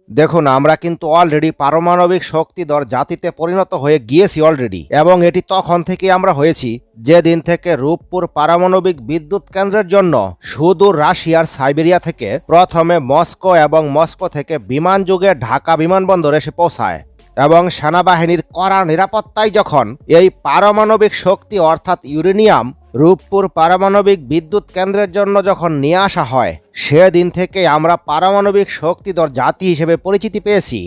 দেখুন, আমরা কিন্তু অলরেডি পারমাণবিক শক্তিধর জাতিতে পরিণত হয়ে গিয়েছি অলরেডি, এবং এটি তখন থেকেই আমরা হয়েছি যেদিন থেকে রূপপুর পারমাণবিক বিদ্যুৎ কেন্দ্রের জন্য সুদূর রাশিয়ার সাইবেরিয়া থেকে প্রথমে মস্কো এবং মস্কো থেকে বিমান যোগে ঢাকা বিমানবন্দর এসে পৌঁছায়, এবং সেনাবাহিনীর কড়া নিরাপত্তায় যখন এই পারমাণবিক শক্তি অর্থাৎ ইউরেনিয়াম রূপপুর পারমাণবিক বিদ্যুৎ কেন্দ্রের জন্য যখন নিয়ে আসা হয়, সেদিন থেকে আমরা পারমাণবিক শক্তিধর জাতি হিসেবে পরিচিতি পেয়েছি।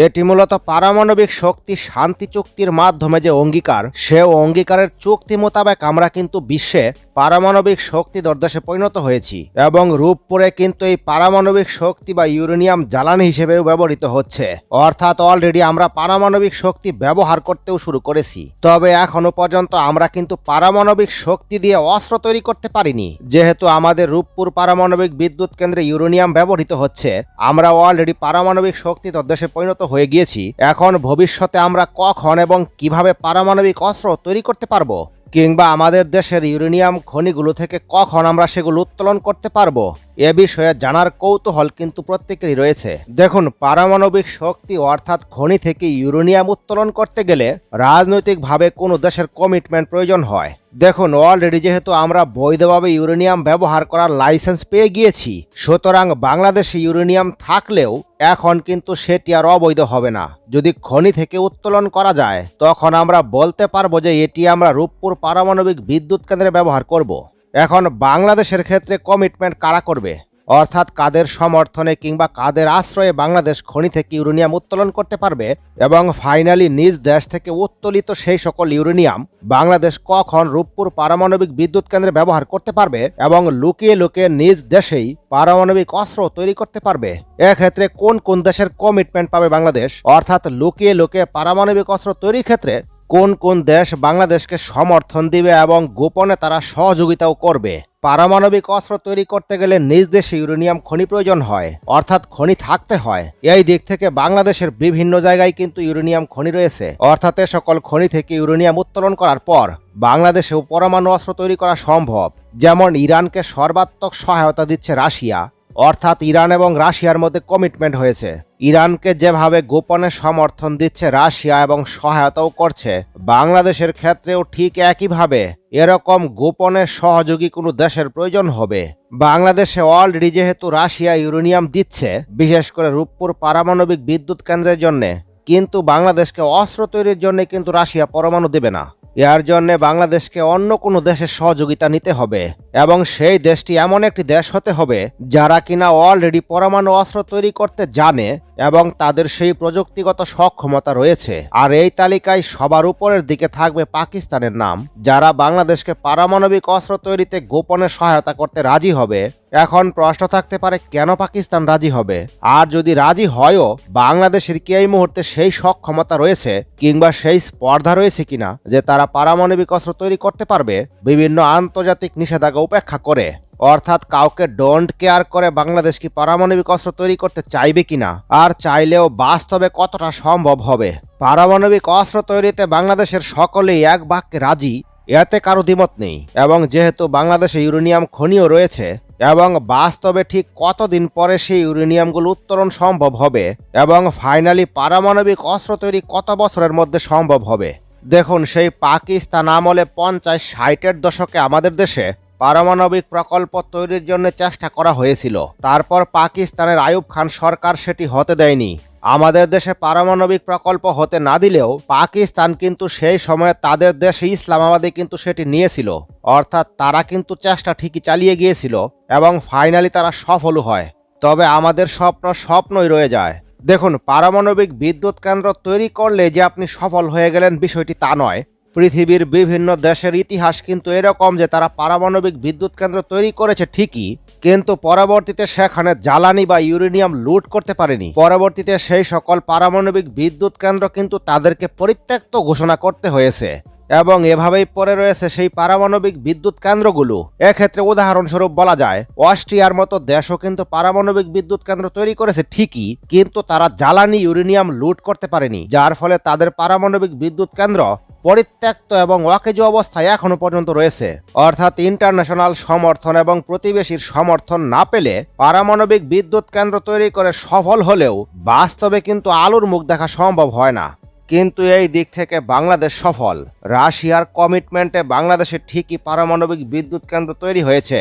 এটি মূলত পারমাণবিক শক্তি শান্তি চুক্তির মাধ্যমে যে অঙ্গীকার, সে অঙ্গীকারের চুক্তি মোতাবেক আমরা কিন্তু বিশ্বে পারমাণবিক শক্তিধর দেশে পরিণত হয়েছি, এবং রূপপুরে কিন্তু এই পারমাণবিক শক্তি বা ইউরেনিয়াম জ্বালানি হিসেবেও ব্যবহৃত হচ্ছে, অর্থাৎ অলরেডি আমরা পারমাণবিক শক্তি ব্যবহার করতেও শুরু করেছি। তবে এখনো পর্যন্ত আমরা কিন্তু পারমাণবিক শক্তি দিয়ে অস্ত্র তৈরি করতে পারিনি। যেহেতু আমাদের রূপপুর পারমাণবিক বিদ্যুৎ কেন্দ্রে ইউরেনিয়াম ব্যবহৃত হচ্ছে, আমরা অলরেডি পারমাণবিক শক্তিধর দেশে পরিণত হয়ে গিয়েছি। এখন ভবিষ্যতে আমরা কখন এবং কিভাবে পারমাণবিক অস্ত্র তৈরি করতে পারবো, কিংবা আমাদের দেশের ইউরেনিয়াম খনিগুলো থেকে কখন আমরা সেগুলো উত্তোলন করতে পারবো, এ বিষয়ে জানার কৌতূহল কিন্তু প্রত্যেকেরই রয়েছে। দেখুন, পারমাণবিক শক্তি অর্থাৎ খনি থেকে ইউরেনিয়াম উত্তোলন করতে গেলে রাজনৈতিকভাবে কোনো দেশের কমিটমেন্ট প্রয়োজন হয়। দেখুন, অলরেডি যেহেতু আমরা বৈধভাবে ইউরেনিয়াম ব্যবহার করার লাইসেন্স পেয়ে গিয়েছি, সুতরাং বাংলাদেশে ইউরেনিয়াম থাকলেও এখন কিন্তু সেটি আর অবৈধ হবে না। যদি খনি থেকে উত্তোলন করা যায়, তখন আমরা বলতে পারবো যে এটি আমরা রূপপুর পারমাণবিক বিদ্যুৎ কেন্দ্রে ব্যবহার করব। এখন বাংলাদেশের ক্ষেত্রে কমিটমেন্ট কারা করবে, অর্থাৎ কাদের সমর্থনে কিংবা কাদের আশ্রয়ে বাংলাদেশ খনি থেকে ইউরেনিয়াম উত্তোলন করতে পারবে, এবং ফাইনালি নিজ দেশ থেকে উত্তোলিত সেই সকল ইউরেনিয়াম বাংলাদেশ কখন রূপপুর পারমাণবিক বিদ্যুৎ কেন্দ্রে ব্যবহার করতে পারবে এবং লুকিয়ে লুকিয়ে নিজ দেশেই পারমাণবিক অস্ত্র তৈরি করতে পারবে। এক্ষেত্রে কোন কোন দেশের কমিটমেন্ট পাবে বাংলাদেশ, অর্থাৎ লুকিয়ে লুকিয়ে পারমাণবিক অস্ত্র তৈরির ক্ষেত্রে কোন কোন দেশ বাংলাদেশকে সমর্থন দিবে এবং গোপনে তারা সহযোগিতাও করবে। পারমাণবিক অস্ত্র তৈরি করতে গেলে নিজ দেশে ইউরেনিয়াম খনি প্রয়োজন হয়, অর্থাৎ খনি থাকতে হয়। এই দিক থেকে বাংলাদেশের বিভিন্ন জায়গায় কিন্তু ইউরেনিয়াম খনি রয়েছে, অর্থাৎ সকল খনি থেকে ইউরেনিয়াম উত্তোলন করার পর বাংলাদেশেও পরমাণু অস্ত্র তৈরি করা সম্ভব। যেমন ইরানকে সর্বাত্মক সহায়তা দিচ্ছে রাশিয়া, অর্থাৎ ইরান এবং রাশিয়ার মধ্যে কমিটমেন্ট হয়েছে। ইরানকে যেভাবে গোপনে সমর্থন দিচ্ছে রাশিয়া এবং সহায়তাও করছে, বাংলাদেশের ক্ষেত্রেও ঠিক একইভাবে এরকম গোপনে সহযোগী কোনো দেশের প্রয়োজন হবে। বাংলাদেশে অলরেডি যেহেতু রাশিয়া ইউরেনিয়াম দিচ্ছে, বিশেষ করে রূপপুর পারমাণবিক বিদ্যুৎ কেন্দ্রের জন্য, কিন্তু বাংলাদেশকে অস্ত্র তৈরির জন্য কিন্তু রাশিয়া পরমাণু দেবে না। এর জন্য বাংলাদেশকে অন্য কোনো দেশের সহযোগিতা নিতে হবে, এবং সেই দেশটি এমন একটি দেশ হতে হবে যারা কিনা অলরেডি পরমাণু অস্ত্র তৈরি করতে জানে এবং তাদের সেই প্রযুক্তিগত সক্ষমতা রয়েছে। আর এই তালিকায় সবার উপরের দিকে থাকবে পাকিস্তানের নাম, যারা বাংলাদেশকে পারমাণবিক অস্ত্র তৈরিতে গোপনে সহায়তা করতে রাজি হবে। এখন প্রশ্ন থাকতে পারে, কেন পাকিস্তান রাজি হবে? আর যদি রাজি হয়ও, বাংলাদেশের কি এই মুহূর্তে সেই সক্ষমতা রয়েছে কিংবা সেই স্পর্ধা রয়েছে কিনা যে তারা পারমাণবিক অস্ত্র তৈরি করতে পারবে বিভিন্ন আন্তর্জাতিক নিষেধাজ্ঞা উপেক্ষা করে? অর্থাৎ কাউকে ডোন্ট কেয়ার করে বাংলাদেশ কি পারমাণবিক অস্ত্র তৈরি করতে চাইবে কিনা, আর চাইলেও বাস্তবে কতটা সম্ভব হবে? পারমাণবিক অস্ত্র তৈরিতে বাংলাদেশের সকলেই এক বাক্যে রাজি, এতে কারো দ্বিমত নেই। এবং যেহেতু বাংলাদেশে ইউরেনিয়াম খনিও রয়েছে, এবং বাস্তবে ঠিক কতদিন পরে সেই ইউরেনিয়ামগুলো উত্তোলন সম্ভব হবে এবং ফাইনালি পারমাণবিক অস্ত্র তৈরি কত বছরের মধ্যে সম্ভব হবে? দেখুন, সেই পাকিস্তান আমলে 50-60-এর দশকে আমাদের দেশে পারমাণবিক প্রকল্প তৈরির জন্য চেষ্টা করা হয়েছিল। তারপর পাকিস্তানের আইয়ুব খান সরকার সেটি হতে দেয়নি। আমাদের দেশে পারমাণবিক প্রকল্প হতে না দিলেও পাকিস্তান কিন্তু সেই সময়ে তাদের দেশে ইসলামাবাদে কিন্তু সেটি নিয়েছিল, অর্থাৎ তারা কিন্তু চেষ্টা ঠিকই চালিয়ে গিয়েছিল এবং ফাইনালি তারা সফল হয়। তবে আমাদের স্বপ্ন স্বপ্নই রয়ে যায়। দেখুন, পারমাণবিক বিদ্যুৎ কেন্দ্র তৈরি করলে যে আপনি সফল হয়ে গেলেন বিষয়টি তা নয়। পৃথিবীর বিভিন্ন দেশের ইতিহাস কিন্তু এরকম যে তারা পারমাণবিক বিদ্যুৎ কেন্দ্র তৈরি করেছে ঠিকই, কিন্তু পরবর্তীতে সেখানে জ্বালানি বা ইউরেনিয়াম লুট করতে পারেনি। পরবর্তীতে সেই সকল পারমাণবিক বিদ্যুৎ কেন্দ্র কিন্তু তাদেরকে পরিত্যক্ত ঘোষণা করতে হয়েছে। এবং এভাবেই পড়ে রয়েছে সেই পারমাণবিক বিদ্যুৎ কেন্দ্রগুলো। এক্ষেত্রে উদাহরণস্বরূপ বলা যায় অস্ট্রিয়ার মতো দেশও কিন্তু পারমাণবিক বিদ্যুৎ কেন্দ্র তৈরি করেছে ঠিকই, কিন্তু তারা জ্বালানি ইউরেনিয়াম লুট করতে পারেনি, যার ফলে তাদের পারমাণবিক বিদ্যুৎ কেন্দ্র পরিত্যক্ত এবং অকেজো অবস্থায় এখনো পর্যন্ত রয়েছে। অর্থাৎ ইন্টারন্যাশনাল সমর্থন এবং প্রতিবেশীর সমর্থন না পেলে পারমাণবিক বিদ্যুৎ কেন্দ্র তৈরি করে সফল হলেও বাস্তবে কিন্তু আলোর মুখ দেখা সম্ভব হয় না। কিন্তু এই দিক থেকে বাংলাদেশ সফল। রাশিয়ার কমিটমেন্টে বাংলাদেশে ঠিকই পারমাণবিক বিদ্যুৎ কেন্দ্র তৈরি হয়েছে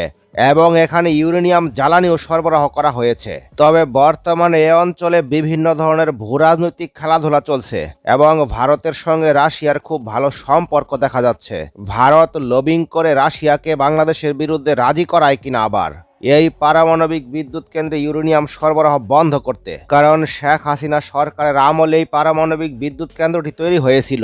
এবং এখানে ইউরেনিয়াম জ্বালানিও সরবরাহ করা হয়েছে। তবে বর্তমানে এ অঞ্চলে বিভিন্ন ধরনের ভূরাজনৈতিক খেলাধুলা চলছে এবং ভারতের সঙ্গে রাশিয়ার খুব ভালো সম্পর্ক দেখা যাচ্ছে। ভারত লবিং করে রাশিয়াকে বাংলাদেশের বিরুদ্ধে রাজি করায় কিনা আবার এই পারমাণবিক বিদ্যুৎ কেন্দ্রে ইউরেনিয়াম সরবরাহ বন্ধ করতে। কারণ শেখ হাসিনা সরকারের আমলে এই পারমাণবিক বিদ্যুৎ কেন্দ্রটি তৈরি হয়েছিল।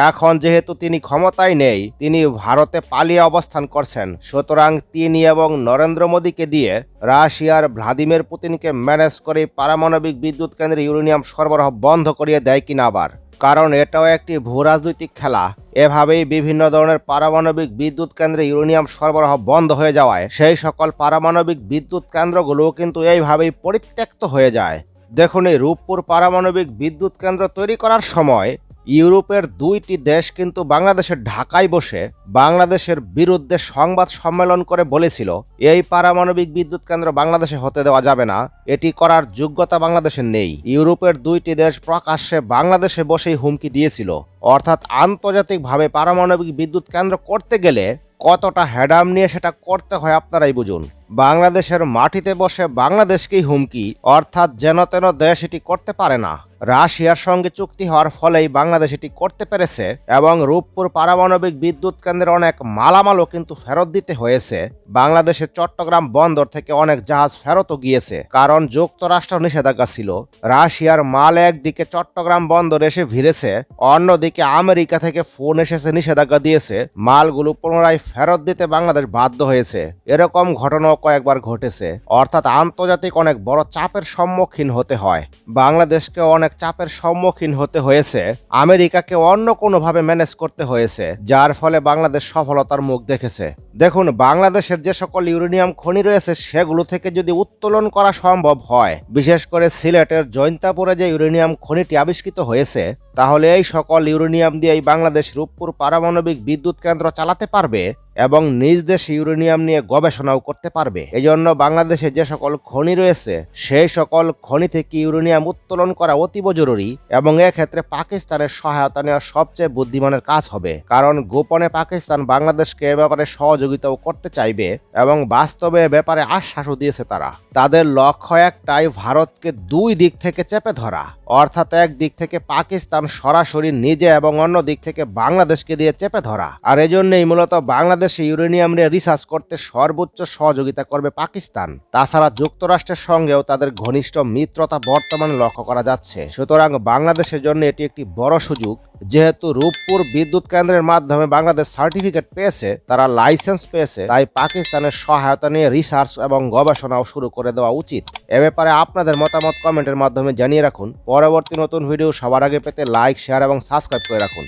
এখন যেহেতু তিনি ক্ষমতায় নেই, তিনি ভারতে পালিয়ে অবস্থান করছেন, সুতরাং তিনি এবং নরেন্দ্র মোদীকে দিয়ে রাশিয়ার ভ্লাদিমির পুতিনকে ম্যানেজ করে পারমাণবিক বিদ্যুৎ কেন্দ্রে ইউরেনিয়াম সরবরাহ বন্ধ করিয়ে দেয় কিনা আবার, কারণ এটাও একটি ভূরাজনৈতিক খেলা। এভাবেই বিভিন্ন ধরনের পারমাণবিক বিদ্যুৎ কেন্দ্রে ইউরেনিয়াম সরবরাহ বন্ধ হয়ে যাওয়ায় সেই সকল পারমাণবিক বিদ্যুৎ কেন্দ্রগুলোও কিন্তু এইভাবেই পরিত্যক্ত হয়ে যায়। দেখুন, এই রূপপুর পারমাণবিক বিদ্যুৎ কেন্দ্র তৈরি করার সময় ইউরোপের 2টি দেশ কিন্তু বাংলাদেশের ঢাকায় বসে বাংলাদেশের বিরুদ্ধে সংবাদ সম্মেলন করে বলেছিল এই পারমাণবিক বিদ্যুৎ কেন্দ্র বাংলাদেশে হতে দেওয়া যাবে না, এটি করার যোগ্যতা বাংলাদেশের নেই। ইউরোপের 2টি দেশ প্রকাশ্যে বাংলাদেশে বসেই হুমকি দিয়েছিল। অর্থাৎ আন্তর্জাতিকভাবে পারমাণবিক বিদ্যুৎ কেন্দ্র করতে গেলে কতটা হ্যাডাম নিয়ে সেটা করতে হয় আপনারাই বুঝুন। বাংলাদেশের মাটিতে বসে বাংলাদেশকেই হুমকি, অর্থাৎ যেন তেন দেশ এটি করতে পারে না। রাশিয়ার সঙ্গে চুক্তি হওয়ার ফলেই বাংলাদেশ এটি করতে পেরেছে এবং রূপপুর পারমাণবিক বিদ্যুৎ কেন্দ্রের অনেক মালামালও কিন্তু ফেরত দিতে হয়েছে। বাংলাদেশের চট্টগ্রাম বন্দর থেকে অনেক জাহাজ ফেরতও গিয়েছে, কারণ যুক্তরাষ্ট্র নিষেধাজ্ঞা ছিল। রাশিয়ার মাল একদিকে চট্টগ্রাম বন্দর এসে ভিড়েছে, অন্যদিকে আমেরিকা থেকে ফোন এসেছে নিষেধাজ্ঞা দিয়েছে, মালগুলো পুনরায় ফেরত দিতে বাংলাদেশ বাধ্য হয়েছে। এরকম ঘটনাও কয়েকবার ঘটেছে। অর্থাৎ আন্তর্জাতিক অনেক বড় চাপের সম্মুখীন হতে হয়। বাংলাদেশকে অনেক চাপের সম্মুখীন হতে হয়েছে, আমেরিকাকে অন্য কোনোভাবে ম্যানেজ করতে হয়েছে, যার ফলে বাংলাদেশ সফলতার মুখ দেখেছে। দেখুন, বাংলাদেশের যে সকল ইউরেনিয়াম খনি রয়েছে সেগুলো থেকে যদি উত্তোলন করা সম্ভব হয়, বিশেষ করে সিলেটের জৈন্তাপুরে যে ইউরেনিয়াম খনিটি আবিষ্কৃত হয়েছে, তাহলে এই সকল ইউরেনিয়াম দিয়েই বাংলাদেশ রূপপুর পারমাণবিক বিদ্যুৎ কেন্দ্র চালাতে পারবে এবং নিজ দেশে ইউরেনিয়াম নিয়ে গবেষণাও করতে পারবে। এজন্য বাংলাদেশে যে সকল খনি রয়েছে সেই সকল খনি থেকে ইউরেনিয়াম উত্তোলন করা অতীব জরুরি এবং এক্ষেত্রে পাকিস্তানের সহায়তা নেওয়া সবচেয়ে বুদ্ধিমানের কাজ হবে। কারণ গোপনে পাকিস্তান বাংলাদেশকে এ ব্যাপারে সহযোগিতাও করতে চাইবে এবং বাস্তবে এ ব্যাপারে আশ্বাসও দিয়েছে তারা। তাদের লক্ষ্য একটাই, ভারতকে 2 দিক থেকে চেপে ধরা। অর্থাৎ এক দিক থেকে পাকিস্তান সরাসরি নিজে এবং অন্য দিক থেকে বাংলাদেশকে দিয়ে চেপে ধরা। আর এজন্যই মূলত বাংলাদেশে ইউরেনিয়াম নিয়ে রিসার্চ করতে সর্বোচ্চ সহযোগিতা করবে পাকিস্তান। তাছাড়া যুক্তরাষ্ট্রের সঙ্গেও তাদের ঘনিষ্ঠ মিত্রতা বর্তমানে লক্ষ্য করা যাচ্ছে। সুতরাং বাংলাদেশের জন্য এটি একটি বড় সুযোগ। যেহেতু রূপপুর বিদ্যুৎ কেন্দ্রের মাধ্যমে বাংলাদেশ সার্টিফিকেট পেয়েছে, তারা লাইসেন্স পেয়েছে, তাই পাকিস্তানের সহায়তা নিয়ে রিসার্চ এবং গবেষণাও শুরু করে দেওয়া উচিত। এ ব্যাপারে আপনাদের মতামত কমেন্টের মাধ্যমে জানিয়ে রাখুন। পরবর্তী নতুন ভিডিও সবার আগে পেতে লাইক, শেয়ার এবং সাবস্ক্রাইব করে রাখুন।